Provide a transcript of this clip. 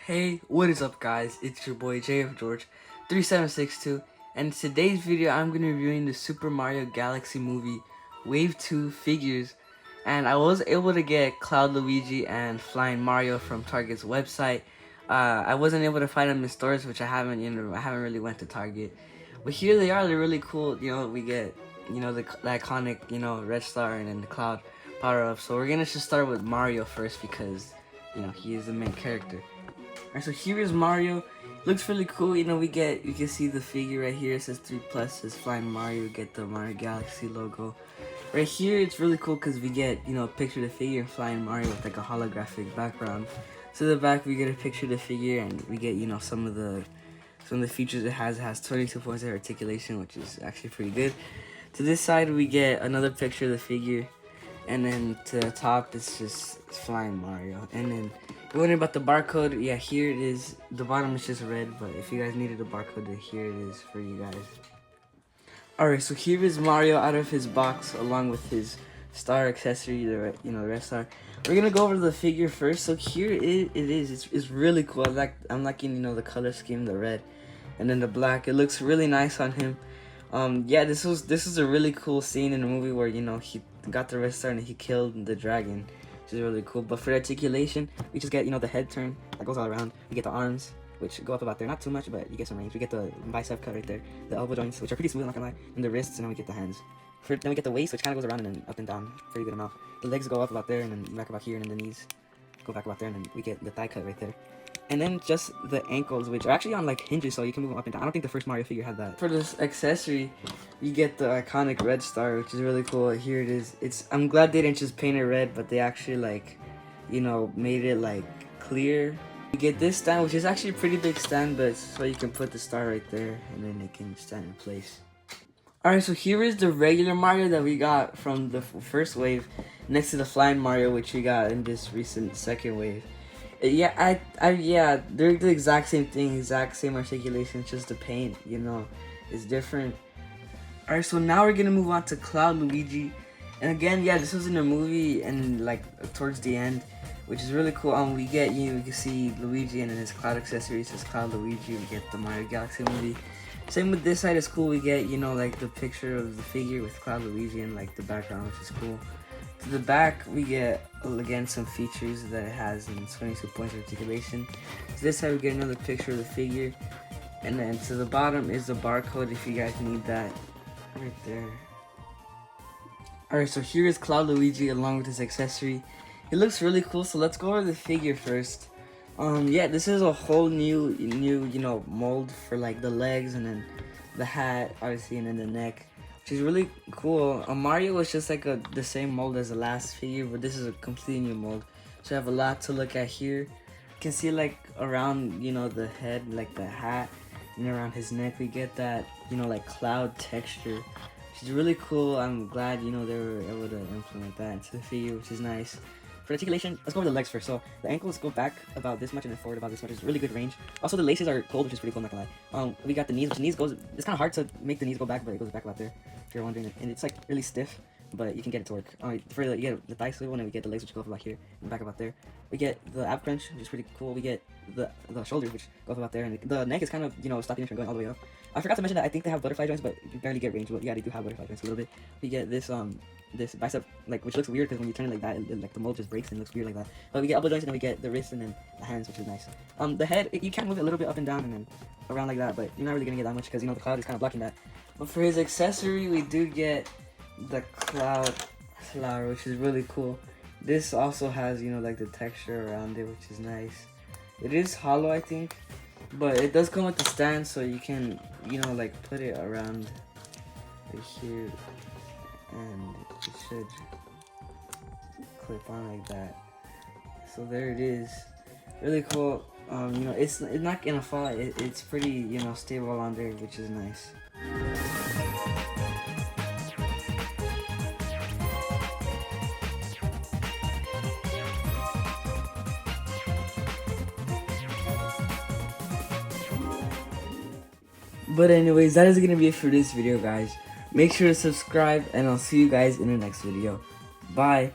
Hey, what is up guys? It's your boy JF George 3762, and in today's video I'm going to be reviewing the Super Mario Galaxy Movie Wave 2 figures. And I was able to get Cloud Luigi and Flying Mario from Target's website. I wasn't able to find them in stores, which I haven't really went to Target. But here they are. They're really cool. We get the iconic Red Star and then the Cloud power up. So we're gonna just start with Mario first because he is the main character. Alright, so here is Mario. Looks really cool. You can see the figure right here. It says 3+, says Flying Mario. We get the Mario Galaxy logo. Right here, it's really cool because we get, a picture of the figure and Flying Mario with like a holographic background. To the back, we get a picture of the figure and we get, some of the features it has. It has 22 points of articulation, which is actually pretty good. To this side, we get another picture of the figure. And then to the top, it's Flying Mario. And then you're wondering about the barcode. Yeah, here it is. The bottom is just red, but if you guys needed a barcode, then here it is for you guys. Alright, so here is Mario out of his box along with his star accessory, the Red Star. We're gonna go over the figure first. So here it is. It's really cool. I'm liking the color scheme, the red, and then the black. It looks really nice on him. Yeah, this is a really cool scene in the movie where he got the Red Star and he killed the dragon, which is really cool. But for articulation, we just get the head turn that goes all around. We get the arms, which go up about there, not too much, but you get some range. We get the bicep cut right there, the elbow joints, which are pretty smooth, not gonna lie, and the wrists, and then we get the hands. Then we get the waist, which kind of goes around and then up and down, pretty good amount. The legs go up about there, and then back about here, and then the knees go back about there, and then we get the thigh cut right there. And then just the ankles, which are actually on like hinges, so you can move them up and down. I don't think the first Mario figure had that. For this accessory, you get the iconic Red Star, which is really cool. Here it is. I'm glad they didn't just paint it red, but they actually made it like clear. You get this stand, which is actually a pretty big stand, but so you can put the star right there, and then it can stand in place. Alright, so here is the regular Mario that we got from the first wave, next to the Flying Mario, which we got in this recent second wave. Yeah, yeah, they're the exact same thing, exact same articulation, it's just the paint, is different. Alright, so now we're gonna move on to Cloud Luigi. And again, yeah, this was in the movie and towards the end, which is really cool. We get, you can see Luigi and then his Cloud accessories, his Cloud Luigi. We get the Mario Galaxy movie. Same with this side is cool. We get, the picture of the figure with Cloud Luigi and the background, which is cool. To the back, we get, again, some features that it has in 22 points of articulation. To this side, we get another picture of the figure. And then to the bottom is the barcode if you guys need that. Right there. Alright, so here is Cloud Luigi along with his accessory. It looks really cool, so let's go over the figure first. Yeah, this is a whole new mold for the legs and then the hat, obviously, and then the neck, which is really cool. Mario was just the same mold as the last figure, but this is a completely new mold. So I have a lot to look at here. You can see around the head, the hat, and around his neck, we get that cloud texture, which is really cool. I'm glad they were able to implement that into the figure, which is nice. For articulation, let's go over the legs first. So the ankles go back about this much and then forward about this much. It's really good range. Also, the laces are gold, which is pretty cool, not gonna lie. We got the knees, which it's kind of hard to make the knees go back, but it goes back about there, if you're wondering. And it's really stiff, but you can get it to work. You get the thigh swivel, and then we get the legs, which go up about here and back about there. We get the ab crunch, which is pretty cool. We get the shoulders, which go up about there, and the neck is kind of stopping it from going all the way up. I forgot to mention that I think they have butterfly joints, but you barely get range. But yeah, they do have butterfly joints a little bit. We get this this bicep, which looks weird because when you turn it like that, the mold just breaks and looks weird like that. But we get elbow joints and then we get the wrist and then the hands, which is nice. The head, you can move it a little bit up and down and then around like that, but you're not really gonna get that much because the cloud is kind of blocking that. But for his accessory, we do get the cloud flower, which is really cool. This also has the texture around it, which is nice. It is hollow, I think, but it does come with the stand, so you can put it around right here, and it should clip on like that. So there it is, really cool. It's not gonna fall. It's pretty stable on there, which is nice. But anyways, that is gonna be it for this video, guys. Make sure to subscribe, and I'll see you guys in the next video. Bye.